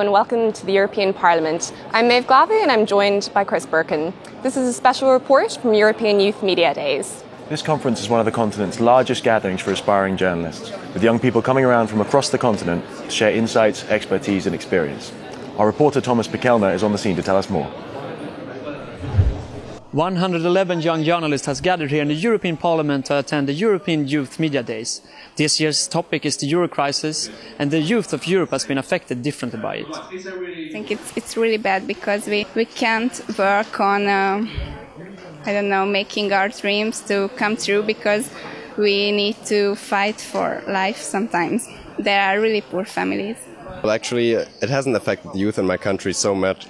and welcome to the European Parliament. I'm Maeve Glavey and I'm joined by Chris Birkin. This is a special report from European Youth Media Days. This conference is one of the continent's largest gatherings for aspiring journalists, with young people coming around from across the continent to share insights, expertise and experience. Our reporter Thomas Pikelner is on the scene to tell us more. 111 young journalists has gathered here in the European Parliament to attend the European Youth Media Days. This year's topic is the Euro crisis, and the youth of Europe has been affected differently by it. I think it's really bad because we can't work on, making our dreams to come true because we need to fight for life sometimes. There are really poor families. Well, actually, it hasn't affected the youth in my country so much.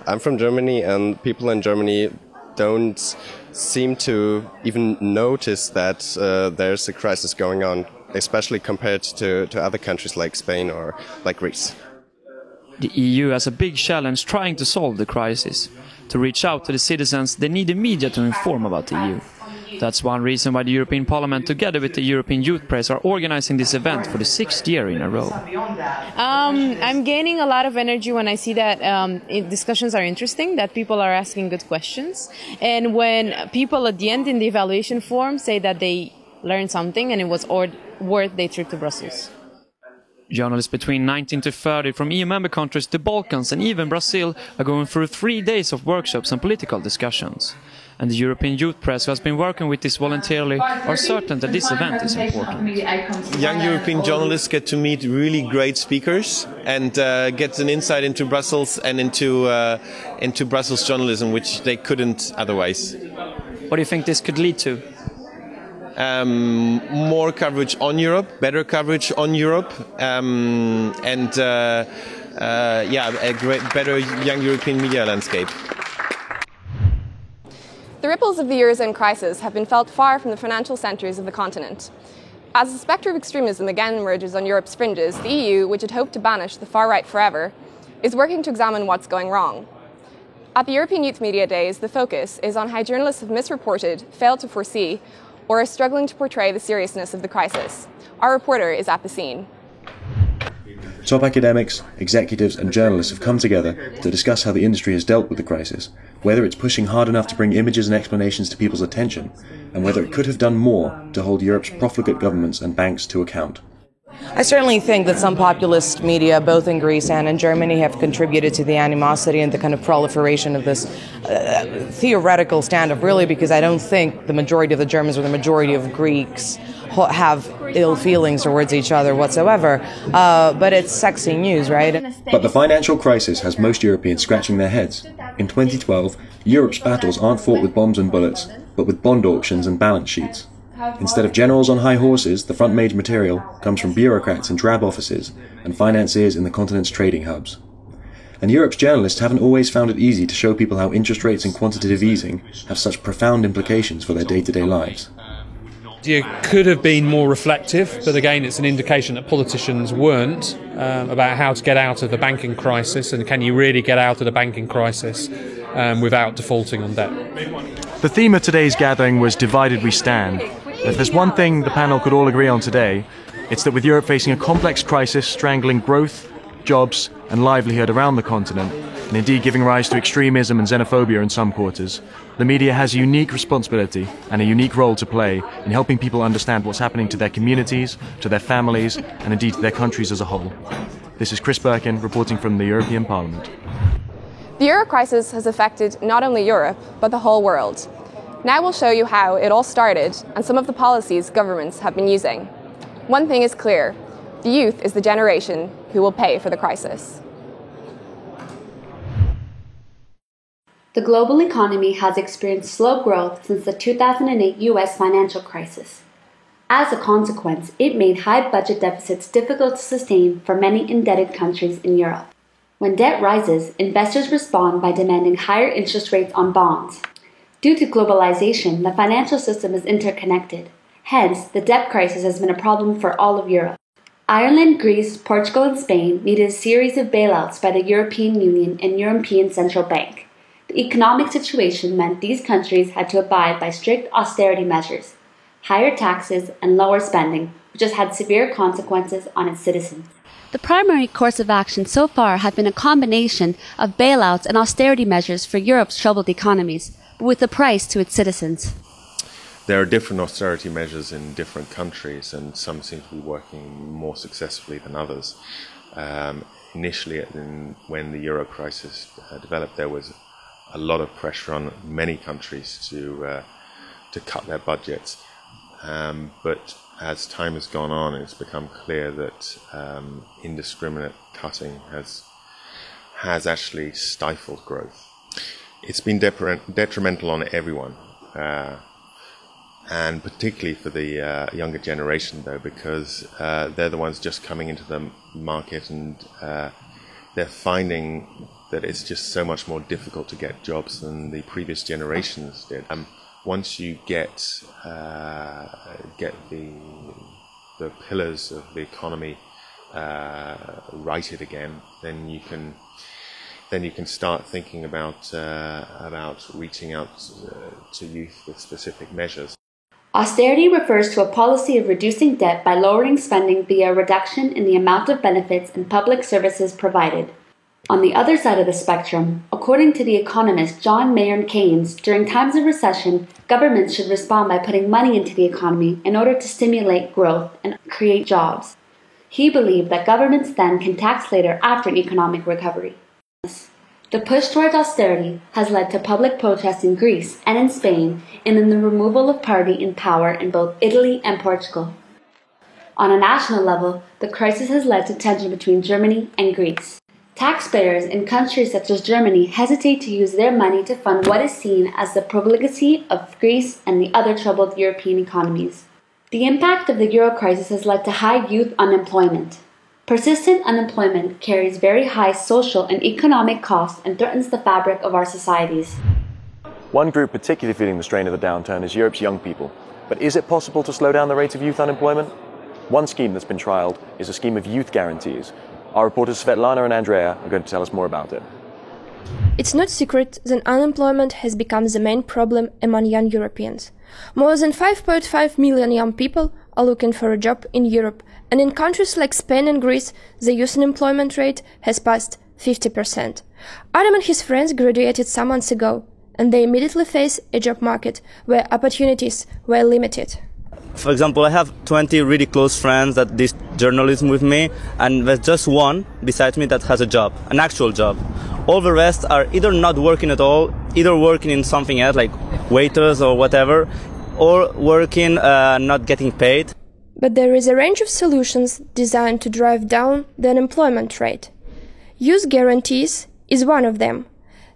I'm from Germany, and people in Germany don't seem to even notice that there's a crisis going on, especially compared to other countries like Spain or like Greece. The EU has a big challenge trying to solve the crisis. To reach out to the citizens, they need the media to inform about the EU. That's one reason why the European Parliament, together with the European Youth Press, are organizing this event for the 6th year in a row. I'm gaining a lot of energy when I see that discussions are interesting, that people are asking good questions. And when people at the end in the evaluation form say that they learned something and it was worth their trip to Brussels. Journalists between 19 to 30 from EU member countries, the Balkans and even Brazil are going through 3 days of workshops and political discussions. And the European Youth Press, who has been working with this voluntarily, are certain that this event is important. Young European journalists get to meet really great speakers and get an insight into Brussels and into Brussels journalism, which they couldn't otherwise. What do you think this could lead to? More coverage on Europe, better coverage on Europe, a better young European media landscape. The ripples of the Eurozone crisis have been felt far from the financial centres of the continent. As the spectre of extremism again emerges on Europe's fringes, the EU, which had hoped to banish the far right forever, is working to examine what's going wrong. At the European Youth Media Days, the focus is on how journalists have misreported, failed to foresee, or are struggling to portray the seriousness of the crisis. Our reporter is at the scene. Top academics, executives and journalists have come together to discuss how the industry has dealt with the crisis, whether it's pushing hard enough to bring images and explanations to people's attention, and whether it could have done more to hold Europe's profligate governments and banks to account. I certainly think that some populist media, both in Greece and in Germany, have contributed to the animosity and the kind of proliferation of this theoretical stand-up, really, because I don't think the majority of the Germans or the majority of Greeks have ill feelings towards each other whatsoever. But it's sexy news, right? But the financial crisis has most Europeans scratching their heads. In 2012, Europe's battles aren't fought with bombs and bullets, but with bond auctions and balance sheets. Instead of generals on high horses, the front page material comes from bureaucrats in drab offices and financiers in the continent's trading hubs. And Europe's journalists haven't always found it easy to show people how interest rates and quantitative easing have such profound implications for their day-to-day lives. You could have been more reflective, but again it's an indication that politicians weren't about how to get out of the banking crisis, and can you really get out of the banking crisis without defaulting on debt. The theme of today's gathering was Divided We Stand. If there's one thing the panel could all agree on today, it's that with Europe facing a complex crisis strangling growth, jobs and livelihood around the continent, and indeed giving rise to extremism and xenophobia in some quarters, the media has a unique responsibility and a unique role to play in helping people understand what's happening to their communities, to their families, and indeed to their countries as a whole. This is Chris Birkin reporting from the European Parliament. The euro crisis has affected not only Europe, but the whole world. Now we'll show you how it all started and some of the policies governments have been using. One thing is clear: the youth is the generation who will pay for the crisis. The global economy has experienced slow growth since the 2008 US financial crisis. As a consequence, it made high budget deficits difficult to sustain for many indebted countries in Europe. When debt rises, investors respond by demanding higher interest rates on bonds. Due to globalization, the financial system is interconnected. Hence, the debt crisis has been a problem for all of Europe. Ireland, Greece, Portugal and Spain needed a series of bailouts by the European Union and European Central Bank. The economic situation meant these countries had to abide by strict austerity measures, higher taxes and lower spending, which has had severe consequences on its citizens. The primary course of action so far have been a combination of bailouts and austerity measures for Europe's troubled economies, but with a price to its citizens. There are different austerity measures in different countries, and some seem to be working more successfully than others. Initially, when the euro crisis developed, there was a lot of pressure on many countries to cut their budgets. But as time has gone on, it's become clear that indiscriminate cutting has actually stifled growth. It's been detrimental on everyone, and particularly for the younger generation, though, because they're the ones just coming into the market, and they're finding that it's just so much more difficult to get jobs than the previous generations did. Once you get the pillars of the economy righted again, then you can start thinking about reaching out to youth with specific measures. Austerity refers to a policy of reducing debt by lowering spending via a reduction in the amount of benefits and public services provided. On the other side of the spectrum, according to the economist John Maynard Keynes, during times of recession, governments should respond by putting money into the economy in order to stimulate growth and create jobs. He believed that governments then can tax later after an economic recovery. The push towards austerity has led to public protests in Greece and in Spain, and in the removal of party in power in both Italy and Portugal. On a national level, the crisis has led to tension between Germany and Greece. Taxpayers in countries such as Germany hesitate to use their money to fund what is seen as the profligacy of Greece and the other troubled European economies. The impact of the euro crisis has led to high youth unemployment. Persistent unemployment carries very high social and economic costs and threatens the fabric of our societies. One group particularly feeling the strain of the downturn is Europe's young people. But is it possible to slow down the rate of youth unemployment? One scheme that's been trialled is a scheme of youth guarantees. Our reporters Svetlana and Andrea are going to tell us more about it. It's not secret that unemployment has become the main problem among young Europeans. More than 5.5 million young people are looking for a job in Europe, and in countries like Spain and Greece, the youth unemployment rate has passed 50%. Adam and his friends graduated some months ago, and they immediately face a job market where opportunities were limited. For example, I have 20 really close friends that did journalism with me, and there's just one besides me that has a job, an actual job. All the rest are either not working at all, either working in something else like waiters or whatever, or working not getting paid. But there is a range of solutions designed to drive down the unemployment rate. Youth guarantees is one of them.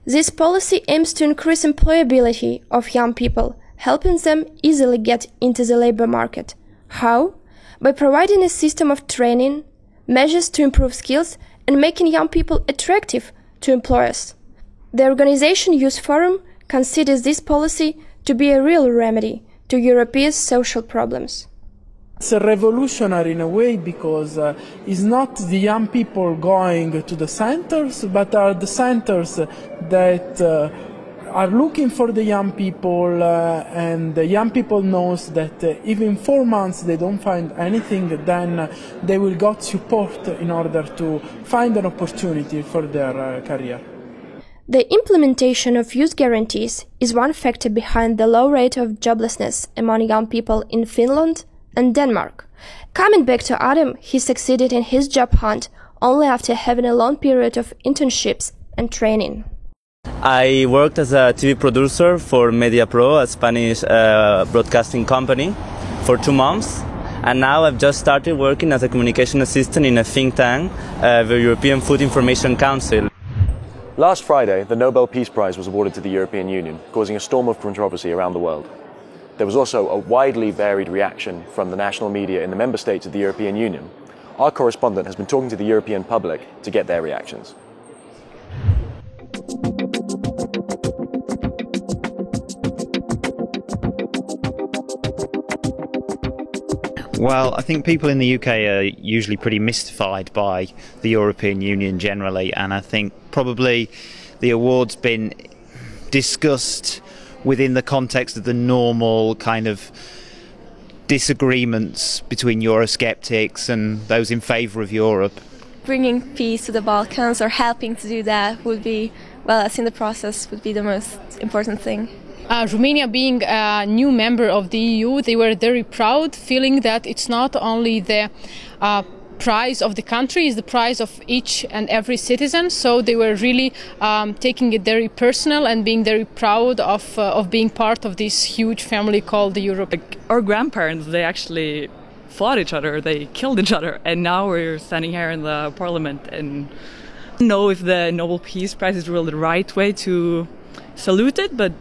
This policy aims to increase employability of young people, helping them easily get into the labor market. How? By providing a system of training, measures to improve skills, and making young people attractive to employers. The organization Youth Forum considers this policy to be a real remedy to Europe's social problems. It's revolutionary in a way because it's not the young people going to the centers, but are the centers that are looking for the young people, and the young people knows that if in 4 months they don't find anything, then they will get support in order to find an opportunity for their career. The implementation of youth guarantees is one factor behind the low rate of joblessness among young people in Finland and Denmark. Coming back to Adam, he succeeded in his job hunt only after having a long period of internships and training. I worked as a TV producer for Media Pro, a Spanish broadcasting company, for 2 months. And now I've just started working as a communication assistant in a think tank, the European Food Information Council. Last Friday, the Nobel Peace Prize was awarded to the European Union, causing a storm of controversy around the world. There was also a widely varied reaction from the national media in the member states of the European Union. Our correspondent has been talking to the European public to get their reactions. Well, I think people in the UK are usually pretty mystified by the European Union generally, and I think probably the award's been discussed within the context of the normal kind of disagreements between Eurosceptics and those in favour of Europe. bringing peace to the Balkans or helping to do that would be, well, I think the process would be the most important thing. Romania being a new member of the EU, they were very proud, feeling that it's not only the prize of the country, it's the prize of each and every citizen. So they were really taking it very personal and being very proud of being part of this huge family called Europe. Like our grandparents, they actually fought each other, they killed each other, and now we're standing here in the parliament and don't know if the Nobel Peace Prize is really the right way to salute it, but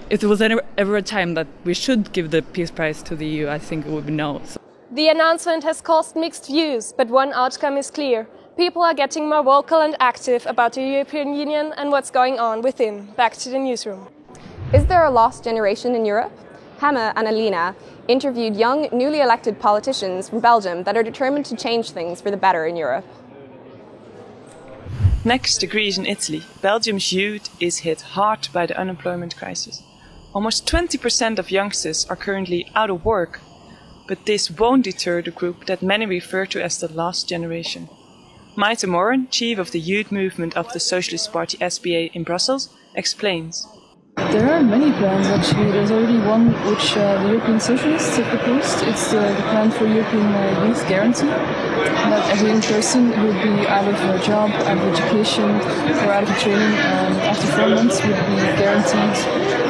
if there was ever a time that we should give the Peace Prize to the EU, I think it would be no. So. The announcement has caused mixed views, but one outcome is clear. People are getting more vocal and active about the European Union and what's going on within. Back to the newsroom. Is there a lost generation in Europe? Hema and Alina interviewed young, newly elected politicians from Belgium that are determined to change things for the better in Europe. Next to Greece and Italy, Belgium's youth is hit hard by the unemployment crisis. Almost 20% of youngsters are currently out of work, but this won't deter the group that many refer to as the lost generation. Maite Moren, chief of the youth movement of the Socialist Party SPA in Brussels, explains. There are many plans actually. There's already one which the European Socialists have proposed. It's the plan for European Youth Guarantee. That every young person who would be out of a job, out of education, or out of training, after 4 months would be guaranteed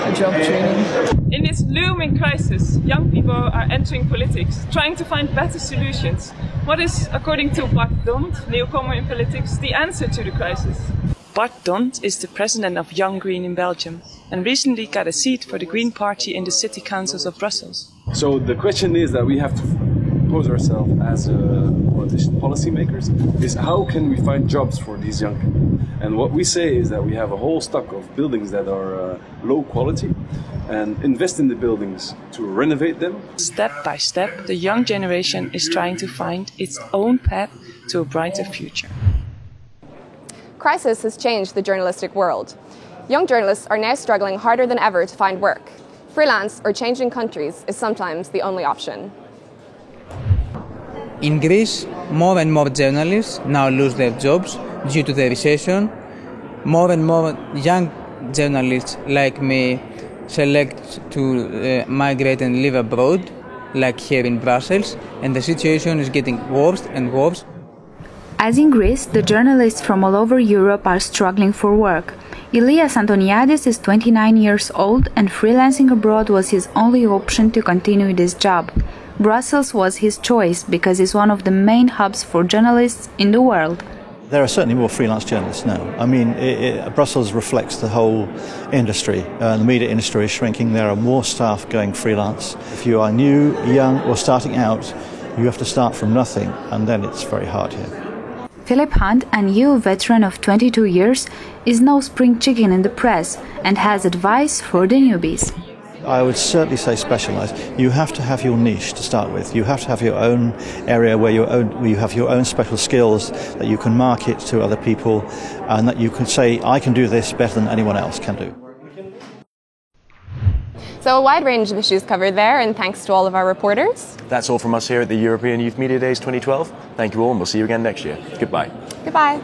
a job training. In this looming crisis, young people are entering politics, trying to find better solutions. What is, according to Bart Dont, newcomer in politics, the answer to the crisis? Bart Dont is the president of Young Green in Belgium and recently got a seat for the Green Party in the city councils of Brussels. So the question is that we have to pose ourselves as policymakers is how can we find jobs for these young people? And what we say is that we have a whole stock of buildings that are low quality and invest in the buildings to renovate them. Step by step, the young generation is trying to find its own path to a brighter future. Crisis has changed the journalistic world. Young journalists are now struggling harder than ever to find work. Freelance or changing countries is sometimes the only option. In Greece, more and more journalists now lose their jobs due to the recession. More and more young journalists like me select to migrate and live abroad, like here in Brussels, and the situation is getting worse and worse. As in Greece, the journalists from all over Europe are struggling for work. Ilias Antoniadis is 29 years old and freelancing abroad was his only option to continue this job. Brussels was his choice because it's one of the main hubs for journalists in the world. There are certainly more freelance journalists now. I mean, Brussels reflects the whole industry. The media industry is shrinking. There are more staff going freelance. If you are new, young or starting out, you have to start from nothing and then it's very hard here. Philip Hunt, a new veteran of 22 years, is no spring chicken in the press and has advice for the newbies. I would certainly say specialise. You have to have your niche to start with. You have to have your own area where you have your own special skills that you can market to other people and that you can say, I can do this better than anyone else can do. So a wide range of issues covered there, and thanks to all of our reporters. That's all from us here at the European Youth Media Days 2012. Thank you all, and we'll see you again next year. Goodbye. Goodbye.